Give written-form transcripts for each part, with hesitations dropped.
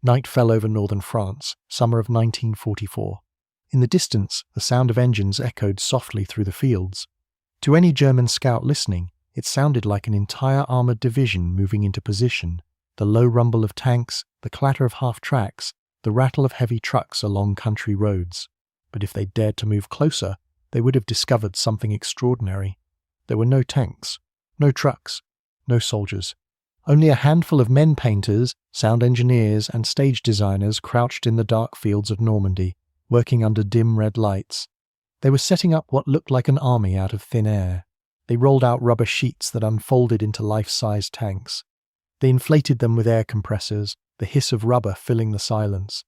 Night fell over northern France, summer of 1944. In the distance, the sound of engines echoed softly through the fields. To any German scout listening, it sounded like an entire armoured division moving into position. The low rumble of tanks, the clatter of half-tracks, the rattle of heavy trucks along country roads. But if they dared to move closer, they would have discovered something extraordinary. There were no tanks, no trucks, no soldiers. Only a handful of men painters, sound engineers, and stage designers crouched in the dark fields of Normandy, working under dim red lights. They were setting up what looked like an army out of thin air. They rolled out rubber sheets that unfolded into life-size tanks. They inflated them with air compressors, the hiss of rubber filling the silence.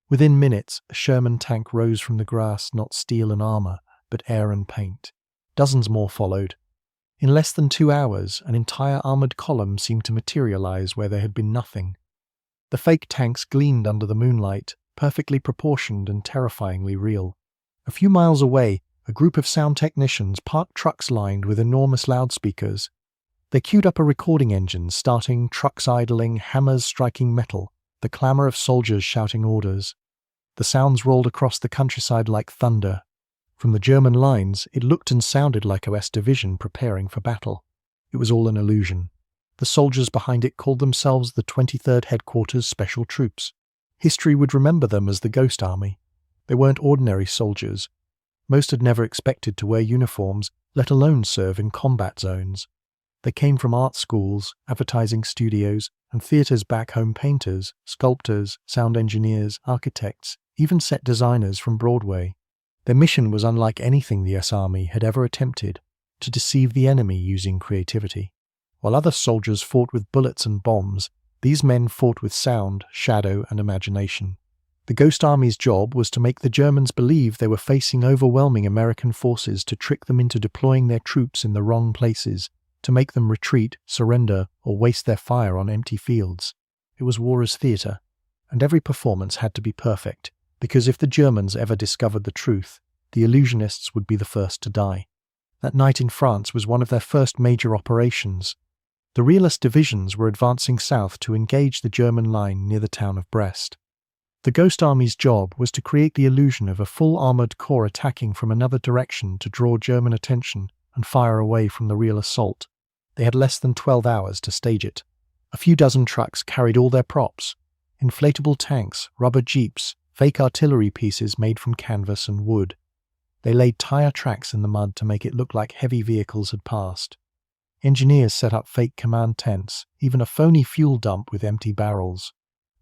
Within minutes, a Sherman tank rose from the grass, not steel and armour, but air and paint. Dozens more followed. In less than 2 hours, an entire armoured column seemed to materialise where there had been nothing. The fake tanks gleamed under the moonlight, perfectly proportioned and terrifyingly real. A few miles away, a group of sound technicians parked trucks lined with enormous loudspeakers. They queued up a recording engine, starting, trucks idling, hammers striking metal, the clamour of soldiers shouting orders. The sounds rolled across the countryside like thunder. From the German lines, it looked and sounded like OS Division preparing for battle. It was all an illusion. The soldiers behind it called themselves the 23rd Headquarters Special Troops. History would remember them as the Ghost Army. They weren't ordinary soldiers. Most had never expected to wear uniforms, let alone serve in combat zones. They came from art schools, advertising studios, and theatres back home: painters, sculptors, sound engineers, architects, even set designers from Broadway. Their mission was unlike anything the US Army had ever attempted: to deceive the enemy using creativity. While other soldiers fought with bullets and bombs, these men fought with sound, shadow, and imagination. The Ghost Army's job was to make the Germans believe they were facing overwhelming American forces, to trick them into deploying their troops in the wrong places, to make them retreat, surrender, or waste their fire on empty fields. It was war as theatre, and every performance had to be perfect, because if the Germans ever discovered the truth, the illusionists would be the first to die. That night in France was one of their first major operations. The realist divisions were advancing south to engage the German line near the town of Brest. The Ghost Army's job was to create the illusion of a full armoured corps attacking from another direction to draw German attention and fire away from the real assault. They had less than 12 hours to stage it. A few dozen trucks carried all their props: inflatable tanks, rubber jeeps, fake artillery pieces made from canvas and wood. They laid tyre tracks in the mud to make it look like heavy vehicles had passed. Engineers set up fake command tents, even a phony fuel dump with empty barrels.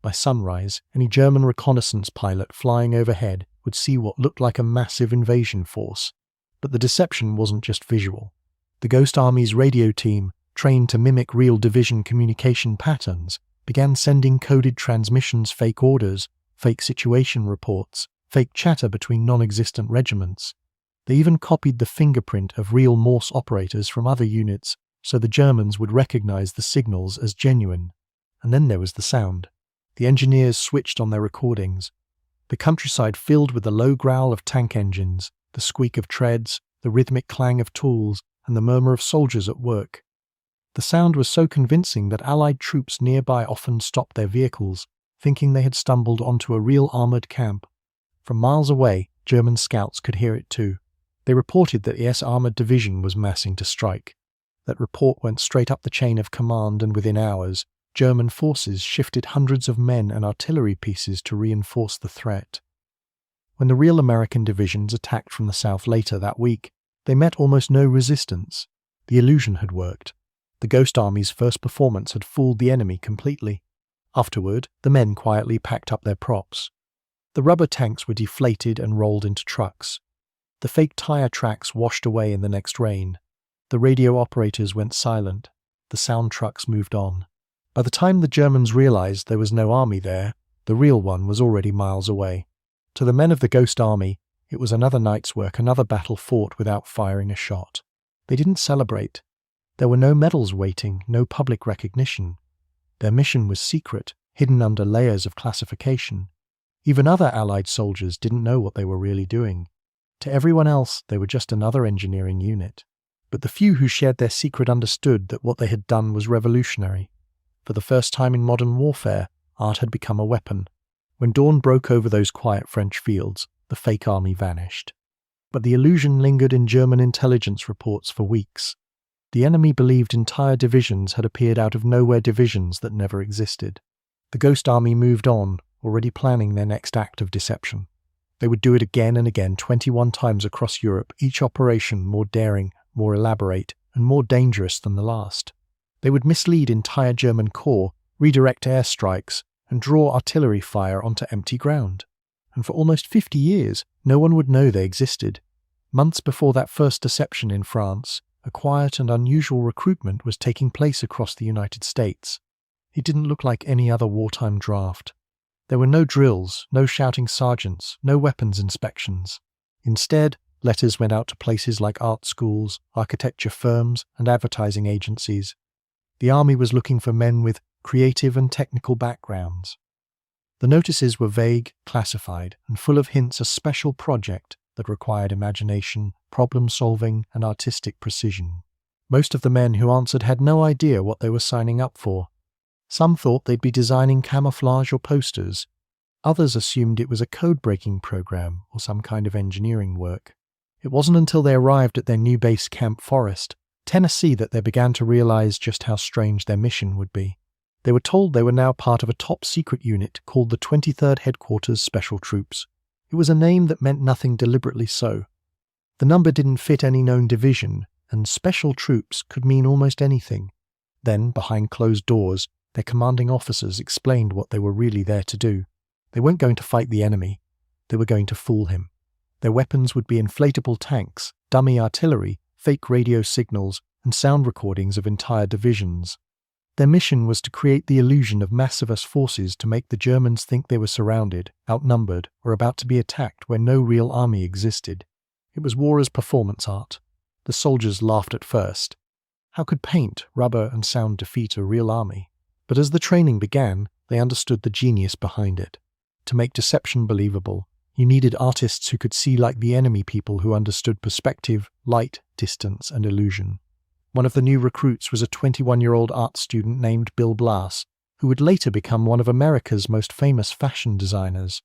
By sunrise, any German reconnaissance pilot flying overhead would see what looked like a massive invasion force. But the deception wasn't just visual. The Ghost Army's radio team, trained to mimic real division communication patterns, began sending coded transmissions, fake orders, fake situation reports, fake chatter between non-existent regiments. They even copied the fingerprint of real Morse operators from other units, so the Germans would recognize the signals as genuine. And then there was the sound. The engineers switched on their recordings. The countryside filled with the low growl of tank engines, the squeak of treads, the rhythmic clang of tools, and the murmur of soldiers at work. The sound was so convincing that Allied troops nearby often stopped their vehicles, thinking they had stumbled onto a real armoured camp. From miles away, German scouts could hear it too. They reported that the S Armoured Division was massing to strike. That report went straight up the chain of command, and within hours, German forces shifted hundreds of men and artillery pieces to reinforce the threat. When the real American divisions attacked from the south later that week, they met almost no resistance. The illusion had worked. The Ghost Army's first performance had fooled the enemy completely. Afterward, the men quietly packed up their props. The rubber tanks were deflated and rolled into trucks. The fake tyre tracks washed away in the next rain. The radio operators went silent. The sound trucks moved on. By the time the Germans realized there was no army there, the real one was already miles away. To the men of the Ghost Army, it was another night's work, another battle fought without firing a shot. They didn't celebrate. There were no medals waiting, no public recognition. Their mission was secret, hidden under layers of classification. Even other Allied soldiers didn't know what they were really doing. To everyone else, they were just another engineering unit. But the few who shared their secret understood that what they had done was revolutionary. For the first time in modern warfare, art had become a weapon. When dawn broke over those quiet French fields, the fake army vanished. But the illusion lingered in German intelligence reports for weeks. The enemy believed entire divisions had appeared out of nowhere, divisions that never existed. The ghost army moved on, already planning their next act of deception. They would do it again and again, 21 times across Europe, each operation more daring, more elaborate, and more dangerous than the last. They would mislead entire German corps, redirect airstrikes, and draw artillery fire onto empty ground. And for almost 50 years, no one would know they existed. Months before that first deception in France, a quiet and unusual recruitment was taking place across the United States. It didn't look like any other wartime draft. There were no drills, no shouting sergeants, no weapons inspections. Instead, letters went out to places like art schools, architecture firms, and advertising agencies. The army was looking for men with creative and technical backgrounds. The notices were vague, classified, and full of hints a special project that required imagination, problem-solving, and artistic precision. Most of the men who answered had no idea what they were signing up for. Some thought they'd be designing camouflage or posters. Others assumed it was a code-breaking program or some kind of engineering work. It wasn't until they arrived at their new base Camp Forest, Tennessee, that they began to realize just how strange their mission would be. They were told they were now part of a top-secret unit called the 23rd Headquarters Special Troops. It was a name that meant nothing deliberately so. The number didn't fit any known division, and special troops could mean almost anything. Then, behind closed doors, their commanding officers explained what they were really there to do. They weren't going to fight the enemy. They were going to fool him. Their weapons would be inflatable tanks, dummy artillery, fake radio signals, and sound recordings of entire divisions. Their mission was to create the illusion of massive forces to make the Germans think they were surrounded, outnumbered, or about to be attacked where no real army existed. It was war as performance art. The soldiers laughed at first. How could paint, rubber, and sound defeat a real army? But as the training began, they understood the genius behind it. To make deception believable, you needed artists who could see like the enemy, people who understood perspective, light, distance, and illusion. One of the new recruits was a 21-year-old art student named Bill Blass, who would later become one of America's most famous fashion designers.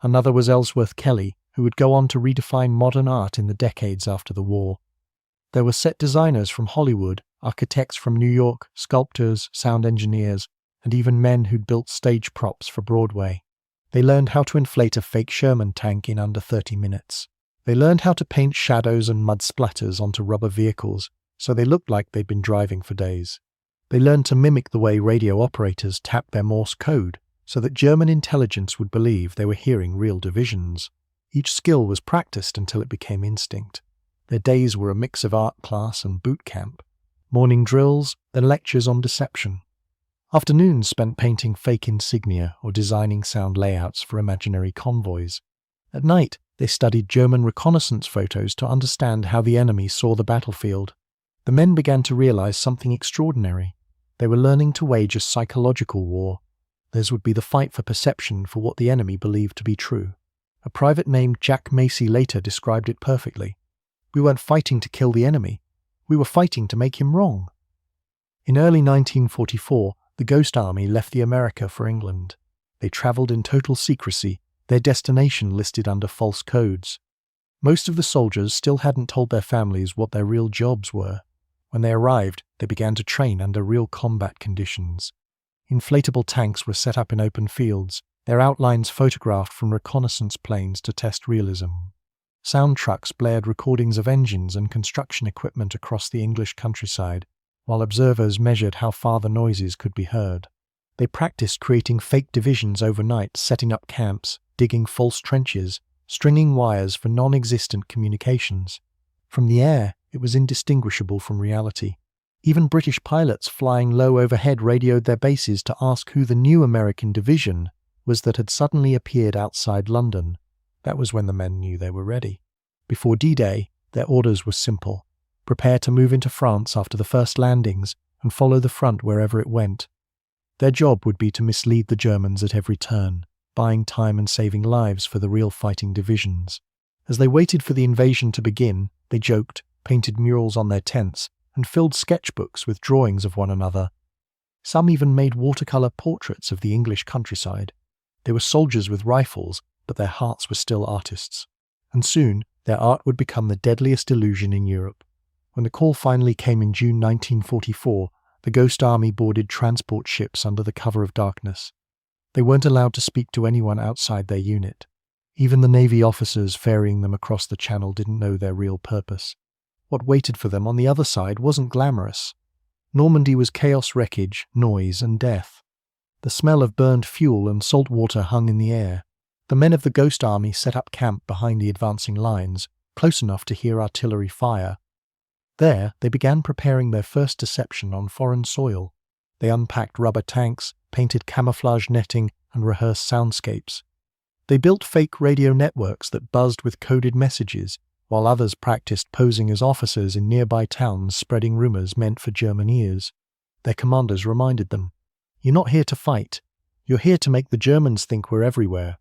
Another was Ellsworth Kelly, who would go on to redefine modern art in the decades after the war. There were set designers from Hollywood, architects from New York, sculptors, sound engineers, and even men who'd built stage props for Broadway. They learned how to inflate a fake Sherman tank in under 30 minutes. They learned how to paint shadows and mud splatters onto rubber vehicles, so they looked like they'd been driving for days. They learned to mimic the way radio operators tapped their Morse code, so that German intelligence would believe they were hearing real divisions. Each skill was practiced until it became instinct. Their days were a mix of art class and boot camp. Morning drills, then lectures on deception. Afternoons spent painting fake insignia or designing sound layouts for imaginary convoys. At night, they studied German reconnaissance photos to understand how the enemy saw the battlefield. The men began to realize something extraordinary. They were learning to wage a psychological war. Theirs would be the fight for perception for what the enemy believed to be true. A private named Jack Macy later described it perfectly. We weren't fighting to kill the enemy. We were fighting to make him wrong. In early 1944, the Ghost Army left the America for England. They traveled in total secrecy, their destination listed under false codes. Most of the soldiers still hadn't told their families what their real jobs were. When they arrived, they began to train under real combat conditions. Inflatable tanks were set up in open fields, their outlines photographed from reconnaissance planes to test realism. Sound trucks blared recordings of engines and construction equipment across the English countryside, while observers measured how far the noises could be heard. They practiced creating fake divisions overnight, setting up camps, digging false trenches, stringing wires for non-existent communications. From the air, it was indistinguishable from reality. Even British pilots flying low overhead radioed their bases to ask who the new American division was that had suddenly appeared outside London. That was when the men knew they were ready. Before D-Day, their orders were simple. Prepare to move into France after the first landings and follow the front wherever it went. Their job would be to mislead the Germans at every turn, buying time and saving lives for the real fighting divisions. As they waited for the invasion to begin, they joked, painted murals on their tents, and filled sketchbooks with drawings of one another. Some even made watercolor portraits of the English countryside. They were soldiers with rifles, but their hearts were still artists. And soon, their art would become the deadliest illusion in Europe. When the call finally came in June 1944, the Ghost Army boarded transport ships under the cover of darkness. They weren't allowed to speak to anyone outside their unit. Even the Navy officers ferrying them across the channel didn't know their real purpose. What waited for them on the other side wasn't glamorous. Normandy was chaos, wreckage, noise, and death. The smell of burned fuel and salt water hung in the air. The men of the Ghost Army set up camp behind the advancing lines, close enough to hear artillery fire. There, they began preparing their first deception on foreign soil. They unpacked rubber tanks, painted camouflage netting, and rehearsed soundscapes. They built fake radio networks that buzzed with coded messages, while others practiced posing as officers in nearby towns spreading rumors meant for German ears. Their commanders reminded them, "You're not here to fight. You're here to make the Germans think we're everywhere."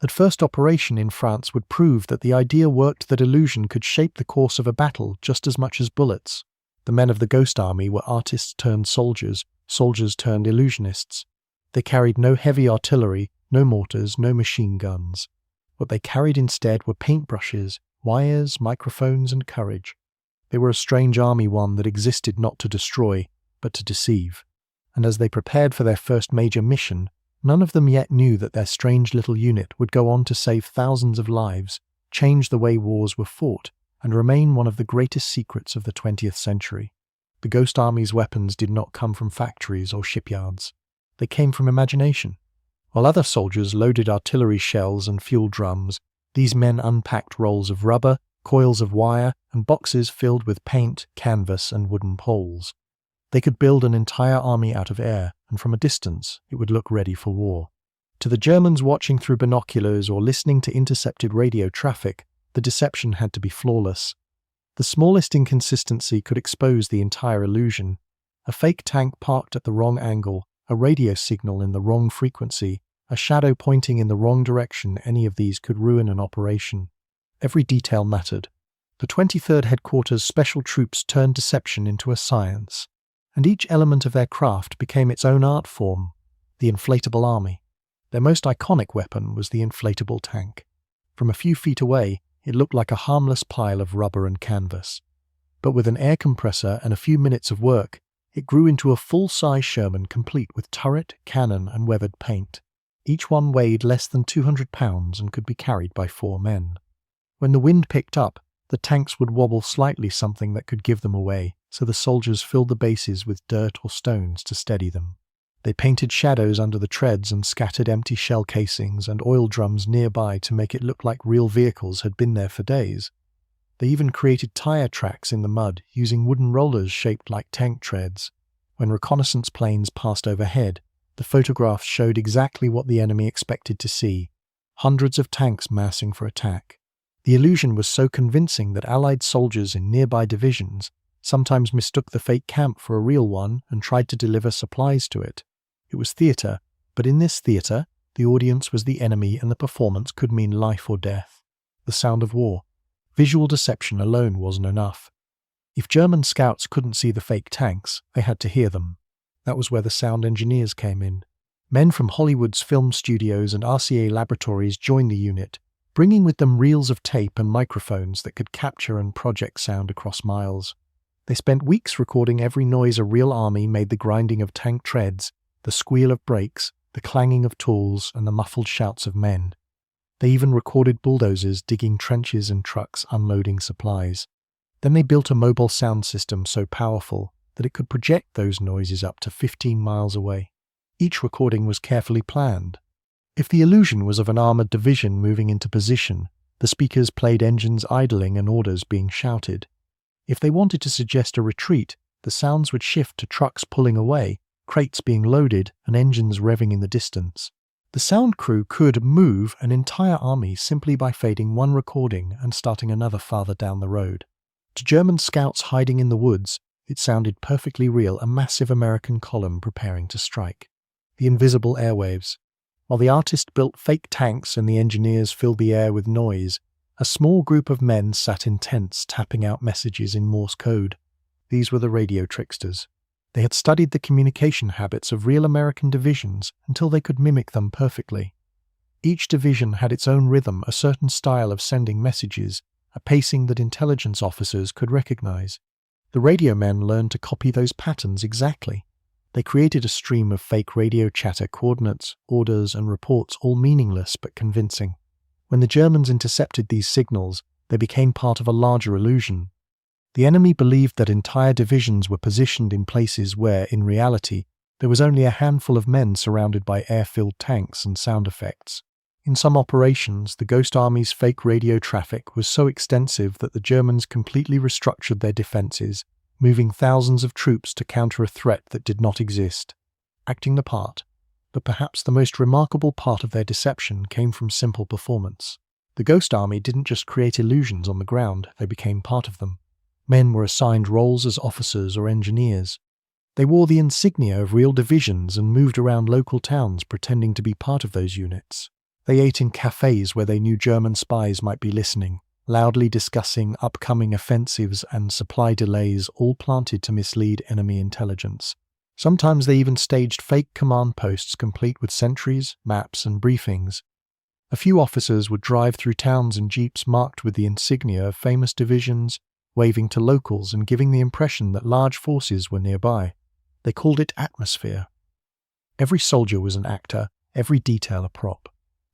That first operation in France would prove that the idea worked, that illusion could shape the course of a battle just as much as bullets. The men of the Ghost Army were artists turned soldiers, soldiers turned illusionists. They carried no heavy artillery, no mortars, no machine guns. What they carried instead were paintbrushes, wires, microphones, and courage. They were a strange army, one that existed not to destroy, but to deceive. And as they prepared for their first major mission, none of them yet knew that their strange little unit would go on to save thousands of lives, change the way wars were fought, and remain one of the greatest secrets of the 20th century. The Ghost Army's weapons did not come from factories or shipyards. They came from imagination. While other soldiers loaded artillery shells and fuel drums, these men unpacked rolls of rubber, coils of wire, and boxes filled with paint, canvas, and wooden poles. They could build an entire army out of air, and from a distance it would look ready for war. To the Germans watching through binoculars or listening to intercepted radio traffic, the deception had to be flawless. The smallest inconsistency could expose the entire illusion. A fake tank parked at the wrong angle, a radio signal in the wrong frequency, a shadow pointing in the wrong direction, any of these could ruin an operation. Every detail mattered. The 23rd Headquarters Special Troops turned deception into a science, and each element of their craft became its own art form, the inflatable army. Their most iconic weapon was the inflatable tank. From a few feet away, it looked like a harmless pile of rubber and canvas. But with an air compressor and a few minutes of work, it grew into a full-size Sherman complete with turret, cannon, and weathered paint. Each one weighed less than 200 pounds and could be carried by 4 men. When the wind picked up, the tanks would wobble slightly, something that could give them away, so the soldiers filled the bases with dirt or stones to steady them. They painted shadows under the treads and scattered empty shell casings and oil drums nearby to make it look like real vehicles had been there for days. They even created tire tracks in the mud using wooden rollers shaped like tank treads. When reconnaissance planes passed overhead, the photographs showed exactly what the enemy expected to see: hundreds of tanks massing for attack. The illusion was so convincing that Allied soldiers in nearby divisions sometimes mistook the fake camp for a real one and tried to deliver supplies to it. It was theatre, but in this theatre, the audience was the enemy and the performance could mean life or death. The sound of war. Visual deception alone wasn't enough. If German scouts couldn't see the fake tanks, they had to hear them. That was where the sound engineers came in. Men from Hollywood's film studios and RCA laboratories joined the unit, bringing with them reels of tape and microphones that could capture and project sound across miles. They spent weeks recording every noise a real army made: the grinding of tank treads, the squeal of brakes, the clanging of tools, and the muffled shouts of men. They even recorded bulldozers digging trenches and trucks unloading supplies. Then they built a mobile sound system so powerful that it could project those noises up to 15 miles away. Each recording was carefully planned. If the illusion was of an armoured division moving into position, the speakers played engines idling and orders being shouted. If they wanted to suggest a retreat, the sounds would shift to trucks pulling away, crates being loaded, and engines revving in the distance. The sound crew could move an entire army simply by fading one recording and starting another farther down the road. To German scouts hiding in the woods, it sounded perfectly real, a massive American column preparing to strike. The invisible airwaves. While the artist built fake tanks and the engineers filled the air with noise, a small group of men sat in tents tapping out messages in Morse code. These were the radio tricksters. They had studied the communication habits of real American divisions until they could mimic them perfectly. Each division had its own rhythm, a certain style of sending messages, a pacing that intelligence officers could recognize. The radio men learned to copy those patterns exactly. They created a stream of fake radio chatter, coordinates, orders, and reports, all meaningless but convincing. When the Germans intercepted these signals, they became part of a larger illusion. The enemy believed that entire divisions were positioned in places where, in reality, there was only a handful of men surrounded by air-filled tanks and sound effects. In some operations, the Ghost Army's fake radio traffic was so extensive that the Germans completely restructured their defenses, moving thousands of troops to counter a threat that did not exist. Acting the part. But perhaps the most remarkable part of their deception came from simple performance. The Ghost Army didn't just create illusions on the ground, they became part of them. Men were assigned roles as officers or engineers. They wore the insignia of real divisions and moved around local towns pretending to be part of those units. They ate in cafes where they knew German spies might be listening, loudly discussing upcoming offensives and supply delays, all planted to mislead enemy intelligence. Sometimes they even staged fake command posts complete with sentries, maps, and briefings. A few officers would drive through towns in jeeps marked with the insignia of famous divisions, waving to locals and giving the impression that large forces were nearby. They called it atmosphere. Every soldier was an actor, every detail a prop.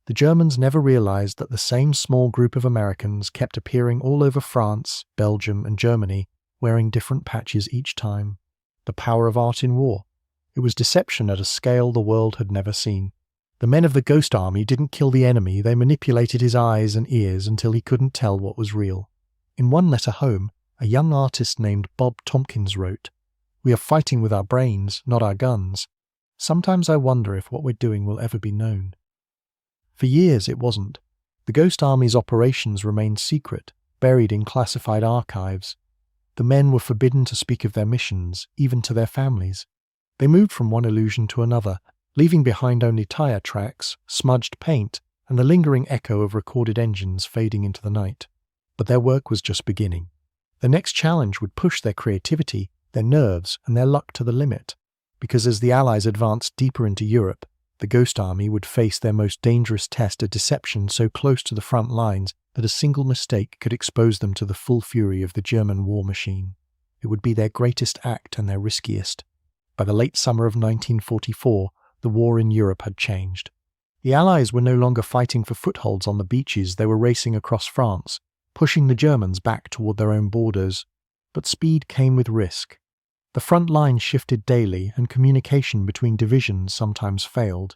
The Germans never realized that the same small group of Americans kept appearing all over France, Belgium, and Germany, wearing different patches each time. The power of art in war. It was deception at a scale the world had never seen. The men of the Ghost Army didn't kill the enemy, they manipulated his eyes and ears until he couldn't tell what was real. In one letter home, a young artist named Bob Tompkins wrote, "We are fighting with our brains, not our guns. Sometimes I wonder if what we're doing will ever be known." For years it wasn't. The Ghost Army's operations remained secret, buried in classified archives. The men were forbidden to speak of their missions, even to their families. They moved from one illusion to another, leaving behind only tire tracks, smudged paint, and the lingering echo of recorded engines fading into the night. But their work was just beginning. The next challenge would push their creativity, their nerves, and their luck to the limit. Because as the Allies advanced deeper into Europe, the Ghost Army would face their most dangerous test, a deception so close to the front lines that a single mistake could expose them to the full fury of the German war machine. It would be their greatest act and their riskiest. By the late summer of 1944, the war in Europe had changed. The Allies were no longer fighting for footholds on the beaches, they were racing across France, pushing the Germans back toward their own borders. But speed came with risk. The front line shifted daily, and communication between divisions sometimes failed.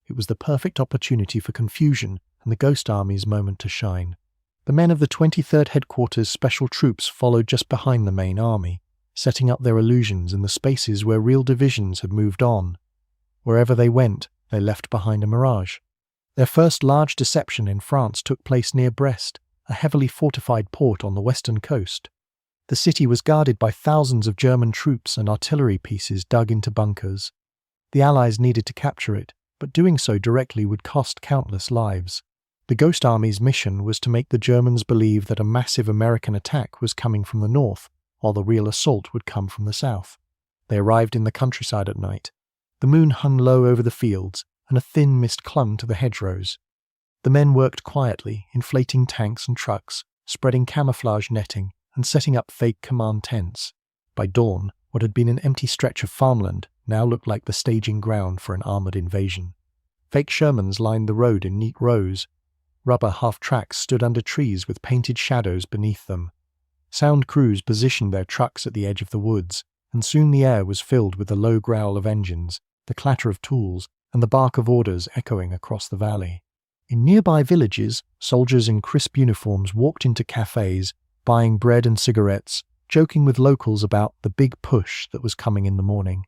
It was the perfect opportunity for confusion and the Ghost Army's moment to shine. The men of the 23rd Headquarters Special Troops followed just behind the main army, setting up their illusions in the spaces where real divisions had moved on. Wherever they went, they left behind a mirage. Their first large deception in France took place near Brest, a heavily fortified port on the western coast. The city was guarded by thousands of German troops and artillery pieces dug into bunkers. The Allies needed to capture it, but doing so directly would cost countless lives. The Ghost Army's mission was to make the Germans believe that a massive American attack was coming from the north, while the real assault would come from the south. They arrived in the countryside at night. The moon hung low over the fields, and a thin mist clung to the hedgerows. The men worked quietly, inflating tanks and trucks, spreading camouflage netting, and setting up fake command tents. By dawn, what had been an empty stretch of farmland now looked like the staging ground for an armored invasion. Fake Shermans lined the road in neat rows. Rubber half-tracks stood under trees with painted shadows beneath them. Sound crews positioned their trucks at the edge of the woods, and soon the air was filled with the low growl of engines, the clatter of tools, and the bark of orders echoing across the valley. In nearby villages, soldiers in crisp uniforms walked into cafes, buying bread and cigarettes, joking with locals about the big push that was coming in the morning.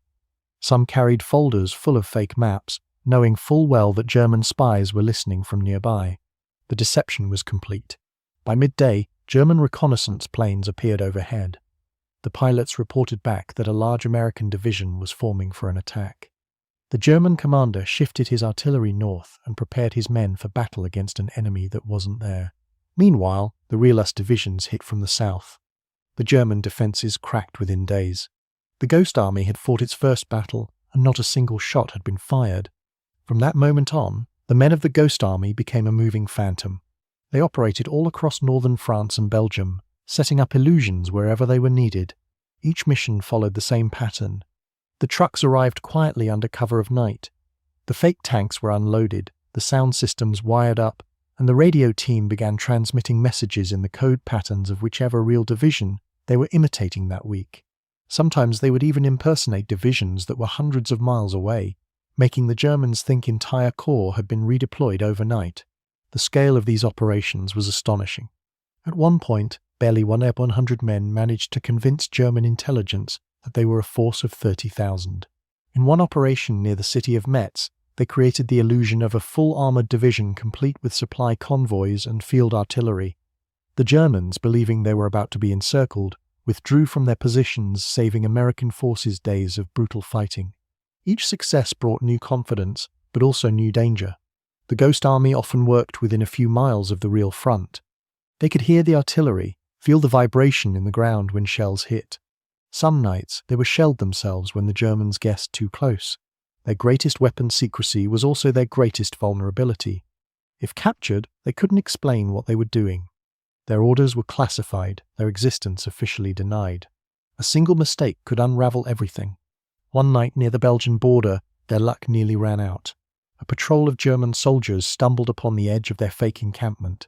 Some carried folders full of fake maps, knowing full well that German spies were listening from nearby. The deception was complete. By midday, German reconnaissance planes appeared overhead. The pilots reported back that a large American division was forming for an attack. The German commander shifted his artillery north and prepared his men for battle against an enemy that wasn't there. Meanwhile, the realist divisions hit from the south. The German defences cracked within days. The Ghost Army had fought its first battle, and not a single shot had been fired. From that moment on, the men of the Ghost Army became a moving phantom. They operated all across northern France and Belgium, setting up illusions wherever they were needed. Each mission followed the same pattern. The trucks arrived quietly under cover of night. The fake tanks were unloaded, the sound systems wired up, and the radio team began transmitting messages in the code patterns of whichever real division they were imitating that week. Sometimes they would even impersonate divisions that were hundreds of miles away, making the Germans think entire corps had been redeployed overnight. The scale of these operations was astonishing. At one point, barely 100 men managed to convince German intelligence that they were a force of 30,000. In one operation near the city of Metz, they created the illusion of a full armoured division complete with supply convoys and field artillery. The Germans, believing they were about to be encircled, withdrew from their positions, saving American forces days of brutal fighting. Each success brought new confidence, but also new danger. The Ghost Army often worked within a few miles of the real front. They could hear the artillery, feel the vibration in the ground when shells hit. Some nights, they were shelled themselves when the Germans guessed too close. Their greatest weapon secrecy was also their greatest vulnerability. If captured, they couldn't explain what they were doing. Their orders were classified, their existence officially denied. A single mistake could unravel everything. One night near the Belgian border, their luck nearly ran out. A patrol of German soldiers stumbled upon the edge of their fake encampment.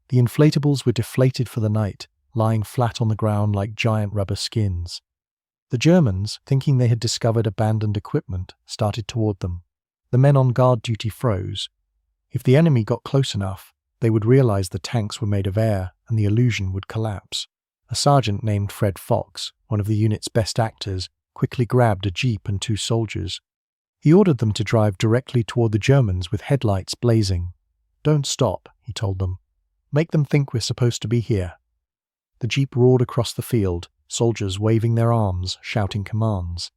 The inflatables were deflated for the night, lying flat on the ground like giant rubber skins. The Germans, thinking they had discovered abandoned equipment, started toward them. The men on guard duty froze. If the enemy got close enough, they would realize the tanks were made of air and the illusion would collapse. A sergeant named Fred Fox, one of the unit's best actors, quickly grabbed a jeep and 2 soldiers. He ordered them to drive directly toward the Germans with headlights blazing. "Don't stop," he told them. "Make them think we're supposed to be here." The jeep roared across the field, soldiers waving their arms, shouting commands.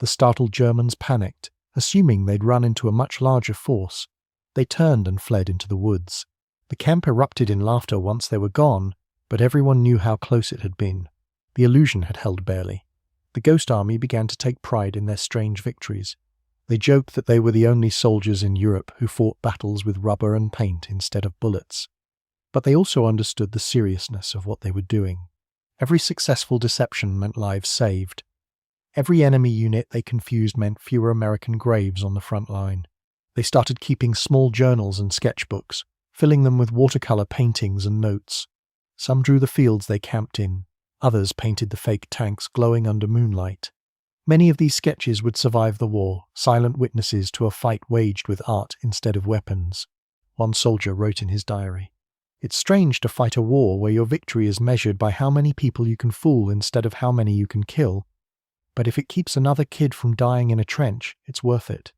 The startled Germans panicked, assuming they'd run into a much larger force. They turned and fled into the woods. The camp erupted in laughter once they were gone, but everyone knew how close it had been. The illusion had held barely. The Ghost Army began to take pride in their strange victories. They joked that they were the only soldiers in Europe who fought battles with rubber and paint instead of bullets. But they also understood the seriousness of what they were doing. Every successful deception meant lives saved. Every enemy unit they confused meant fewer American graves on the front line. They started keeping small journals and sketchbooks, filling them with watercolor paintings and notes. Some drew the fields they camped in. Others painted the fake tanks glowing under moonlight. Many of these sketches would survive the war, silent witnesses to a fight waged with art instead of weapons. One soldier wrote in his diary, "It's strange to fight a war where your victory is measured by how many people you can fool instead of how many you can kill. But if it keeps another kid from dying in a trench, it's worth it."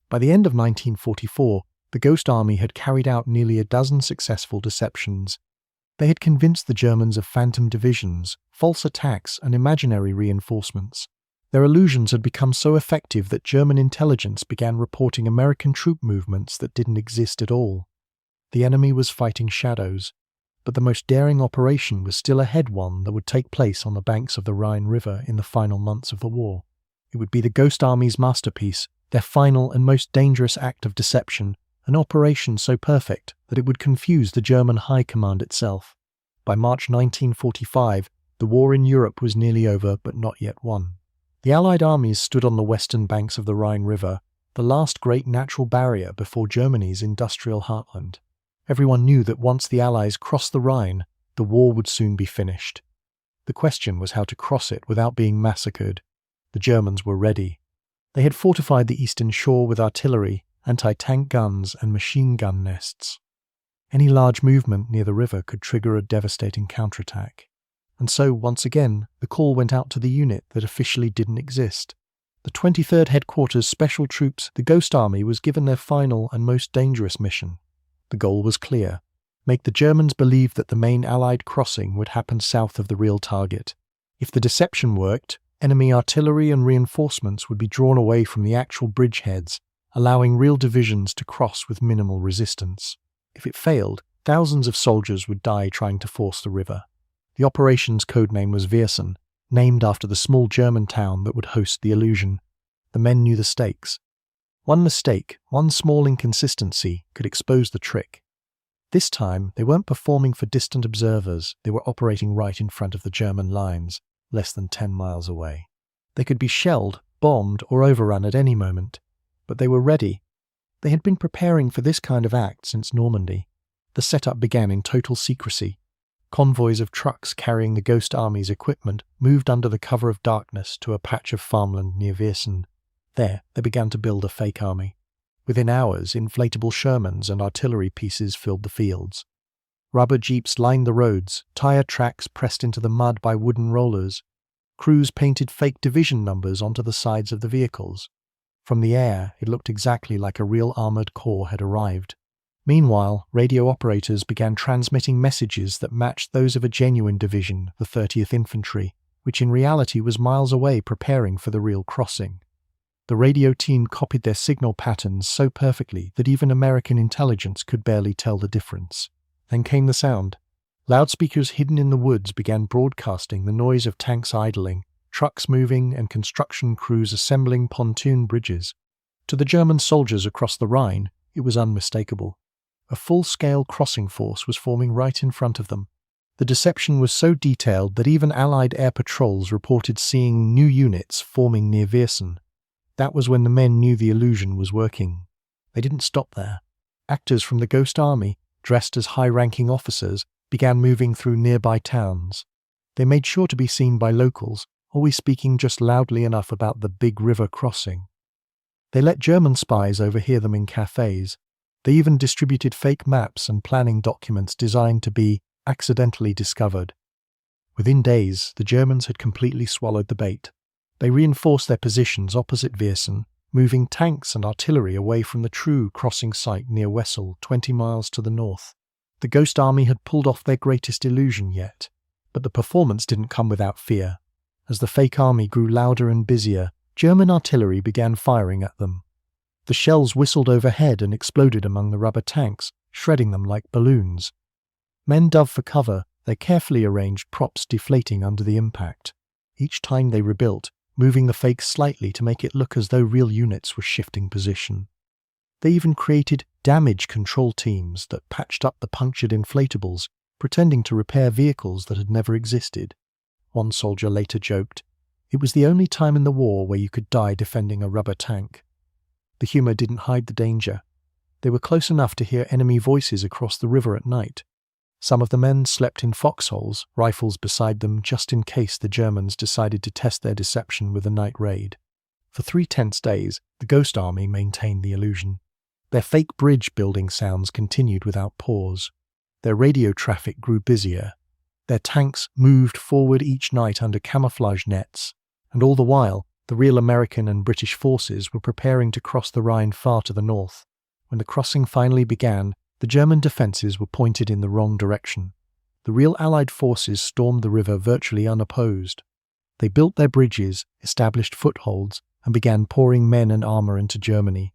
By the end of 1944, the Ghost Army had carried out nearly a dozen successful deceptions. They had convinced the Germans of phantom divisions, false attacks, and imaginary reinforcements. Their illusions had become so effective that German intelligence began reporting American troop movements that didn't exist at all. The enemy was fighting shadows, but the most daring operation was still ahead, one that would take place on the banks of the Rhine River in the final months of the war. It would be the Ghost Army's masterpiece, their final and most dangerous act of deception, an operation so perfect that it would confuse the German High Command itself. By March 1945, the war in Europe was nearly over but not yet won. The Allied armies stood on the western banks of the Rhine River, the last great natural barrier before Germany's industrial heartland. Everyone knew that once the Allies crossed the Rhine, the war would soon be finished. The question was how to cross it without being massacred. The Germans were ready. They had fortified the eastern shore with artillery, anti-tank guns, and machine gun nests. Any large movement near the river could trigger a devastating counterattack. And so, once again, the call went out to the unit that officially didn't exist. The 23rd Headquarters Special Troops, the Ghost Army, was given their final and most dangerous mission. The goal was clear: make the Germans believe that the main Allied crossing would happen south of the real target. If the deception worked, enemy artillery and reinforcements would be drawn away from the actual bridgeheads, allowing real divisions to cross with minimal resistance. If it failed, thousands of soldiers would die trying to force the river. The operation's codename was Viersen, named after the small German town that would host the illusion. The men knew the stakes. One mistake, one small inconsistency could expose the trick. This time, they weren't performing for distant observers, they were operating right in front of the German lines, less than 10 miles away. They could be shelled, bombed, or overrun at any moment, but they were ready. They had been preparing for this kind of act since Normandy. The setup began in total secrecy. Convoys of trucks carrying the Ghost Army's equipment moved under the cover of darkness to a patch of farmland near Viersen. There, they began to build a fake army. Within hours, inflatable Shermans and artillery pieces filled the fields. Rubber jeeps lined the roads, tire tracks pressed into the mud by wooden rollers. Crews painted fake division numbers onto the sides of the vehicles. From the air, it looked exactly like a real armored corps had arrived. Meanwhile, radio operators began transmitting messages that matched those of a genuine division, the 30th Infantry, which in reality was miles away preparing for the real crossing. The radio team copied their signal patterns so perfectly that even American intelligence could barely tell the difference. Then came the sound. Loudspeakers hidden in the woods began broadcasting the noise of tanks idling, trucks moving, and construction crews assembling pontoon bridges. To the German soldiers across the Rhine, it was unmistakable. A full-scale crossing force was forming right in front of them. The deception was so detailed that even Allied air patrols reported seeing new units forming near Viersen. That was when the men knew the illusion was working. They didn't stop there. Actors from the Ghost Army, dressed as high-ranking officers, began moving through nearby towns. They made sure to be seen by locals, always speaking just loudly enough about the big river crossing. They let German spies overhear them in cafes. They even distributed fake maps and planning documents designed to be accidentally discovered. Within days, the Germans had completely swallowed the bait. They reinforced their positions opposite Viersen, moving tanks and artillery away from the true crossing site near Wessel, 20 miles to the north. The Ghost Army had pulled off their greatest illusion yet, but the performance didn't come without fear. As the fake army grew louder and busier, German artillery began firing at them. The shells whistled overhead and exploded among the rubber tanks, shredding them like balloons. Men dove for cover, their carefully arranged props deflating under the impact. Each time they rebuilt, moving the fakes slightly to make it look as though real units were shifting position. They even created damage control teams that patched up the punctured inflatables, pretending to repair vehicles that had never existed. One soldier later joked, "It was the only time in the war where you could die defending a rubber tank." The humor didn't hide the danger. They were close enough to hear enemy voices across the river at night. Some of the men slept in foxholes, rifles beside them just in case the Germans decided to test their deception with a night raid. For 3 tense days, the Ghost Army maintained the illusion. Their fake bridge building sounds continued without pause. Their radio traffic grew busier. Their tanks moved forward each night under camouflage nets, and all the while, the real American and British forces were preparing to cross the Rhine far to the north. When the crossing finally began, the German defences were pointed in the wrong direction. The real Allied forces stormed the river virtually unopposed. They built their bridges, established footholds, and began pouring men and armour into Germany.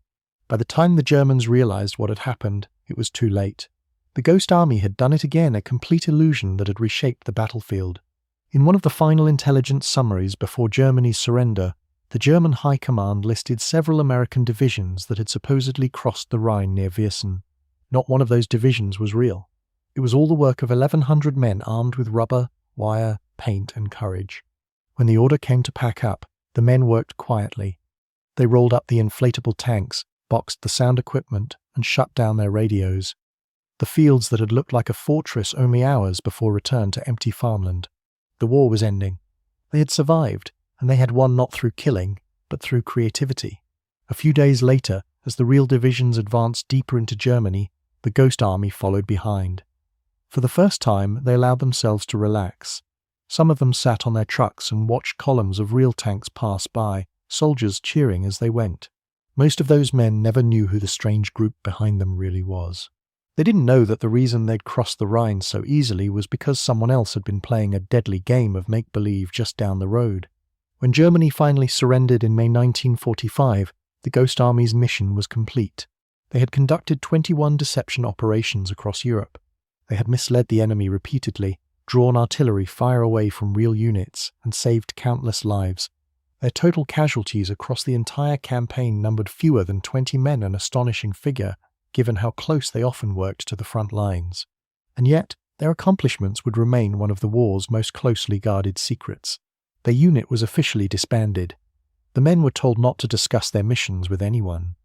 By the time the Germans realised what had happened, it was too late. The Ghost Army had done it again, a complete illusion that had reshaped the battlefield. In one of the final intelligence summaries before Germany's surrender, the German High Command listed several American divisions that had supposedly crossed the Rhine near Viersen. Not one of those divisions was real. It was all the work of 1,100 men armed with rubber, wire, paint, and courage. When the order came to pack up, the men worked quietly. They rolled up the inflatable tanks, boxed the sound equipment, and shut down their radios. The fields that had looked like a fortress only hours before returned to empty farmland. The war was ending. They had survived, and they had won not through killing, but through creativity. A few days later, as the real divisions advanced deeper into Germany, the Ghost Army followed behind. For the first time, they allowed themselves to relax. Some of them sat on their trucks and watched columns of real tanks pass by, soldiers cheering as they went. Most of those men never knew who the strange group behind them really was. They didn't know that the reason they'd crossed the Rhine so easily was because someone else had been playing a deadly game of make-believe just down the road. When Germany finally surrendered in May 1945, the Ghost Army's mission was complete. They had conducted 21 deception operations across Europe. They had misled the enemy repeatedly, hand-drawn artillery fire away from real units and saved countless lives. Their total casualties across the entire campaign numbered fewer than 20 men, an astonishing figure, given how close they often worked to the front lines. And yet, their accomplishments would remain one of the war's most closely guarded secrets. Their unit was officially disbanded. The men were told not to discuss their missions with anyone.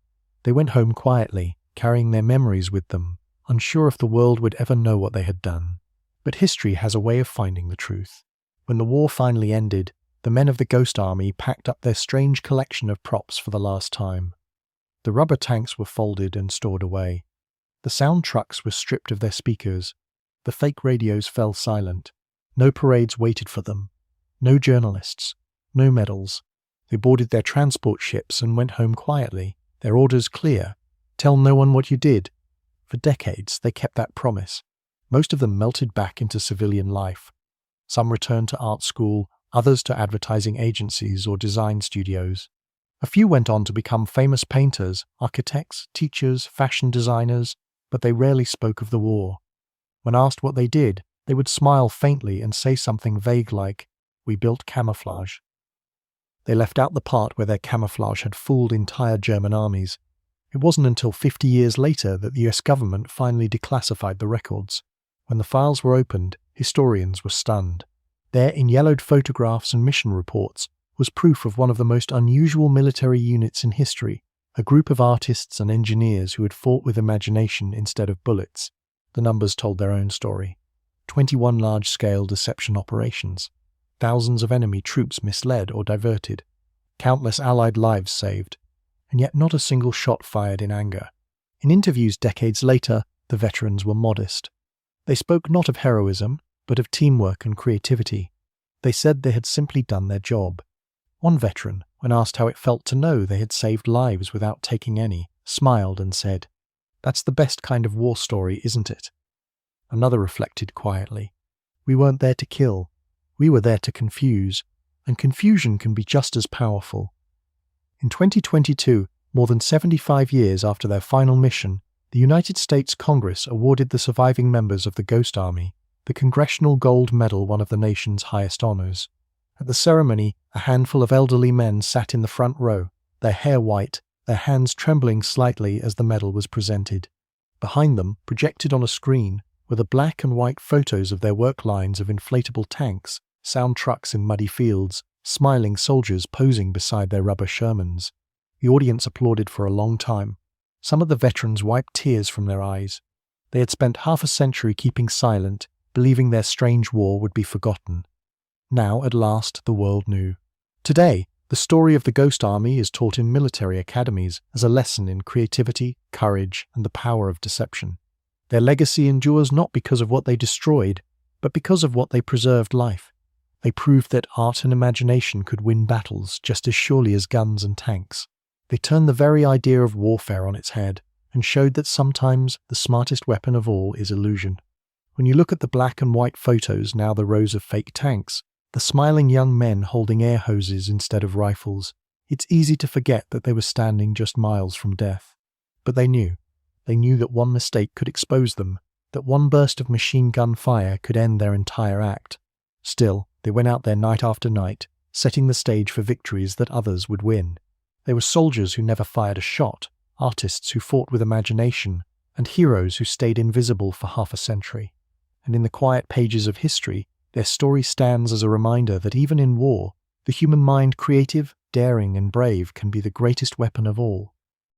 They went home quietly, carrying their memories with them, unsure if the world would ever know what they had done. But history has a way of finding the truth. When the war finally ended, the men of the Ghost Army packed up their strange collection of props for the last time. The rubber tanks were folded and stored away. The sound trucks were stripped of their speakers. The fake radios fell silent. No parades waited for them. No journalists. No medals. They boarded their transport ships and went home quietly, their orders clear. Tell no one what you did. For decades, they kept that promise. Most of them melted back into civilian life. Some returned to art school, others to advertising agencies or design studios. A few went on to become famous painters, architects, teachers, fashion designers, but they rarely spoke of the war. When asked what they did, they would smile faintly and say something vague like, "We built camouflage." They left out the part where their camouflage had fooled entire German armies. It wasn't until 50 years later that the US government finally declassified the records. When the files were opened, historians were stunned. There, in yellowed photographs and mission reports, was proof of one of the most unusual military units in history, a group of artists and engineers who had fought with imagination instead of bullets. The numbers told their own story. 21 large-scale deception operations. Thousands of enemy troops misled or diverted. Countless Allied lives saved. And yet not a single shot fired in anger. In interviews decades later, the veterans were modest. They spoke not of heroism, but of teamwork and creativity. They said they had simply done their job. One veteran, when asked how it felt to know they had saved lives without taking any, smiled and said, "That's the best kind of war story, isn't it?" Another reflected quietly, "We weren't there to kill. We were there to confuse, and confusion can be just as powerful." In 2022, more than 75 years after their final mission, the United States Congress awarded the surviving members of the Ghost Army the Congressional Gold Medal, one of the nation's highest honors. At the ceremony, a handful of elderly men sat in the front row, their hair white, their hands trembling slightly as the medal was presented. Behind them, projected on a screen, were the black and white photos of their work lines of inflatable tanks, sound trucks in muddy fields, smiling soldiers posing beside their rubber Shermans. The audience applauded for a long time. Some of the veterans wiped tears from their eyes. They had spent half a century keeping silent, believing their strange war would be forgotten. Now, at last, the world knew. Today, the story of the Ghost Army is taught in military academies as a lesson in creativity, courage, and the power of deception. Their legacy endures not because of what they destroyed, but because of what they preserved life. They proved that art and imagination could win battles just as surely as guns and tanks. They turned the very idea of warfare on its head and showed that sometimes the smartest weapon of all is illusion. When you look at the black and white photos, now the rows of fake tanks, the smiling young men holding air hoses instead of rifles, it's easy to forget that they were standing just miles from death. But they knew that one mistake could expose them, that one burst of machine gun fire could end their entire act. Still, they went out there night after night, setting the stage for victories that others would win. They were soldiers who never fired a shot, artists who fought with imagination, and heroes who stayed invisible for half a century. And in the quiet pages of history, their story stands as a reminder that even in war, the human mind, creative, daring, and brave, can be the greatest weapon of all.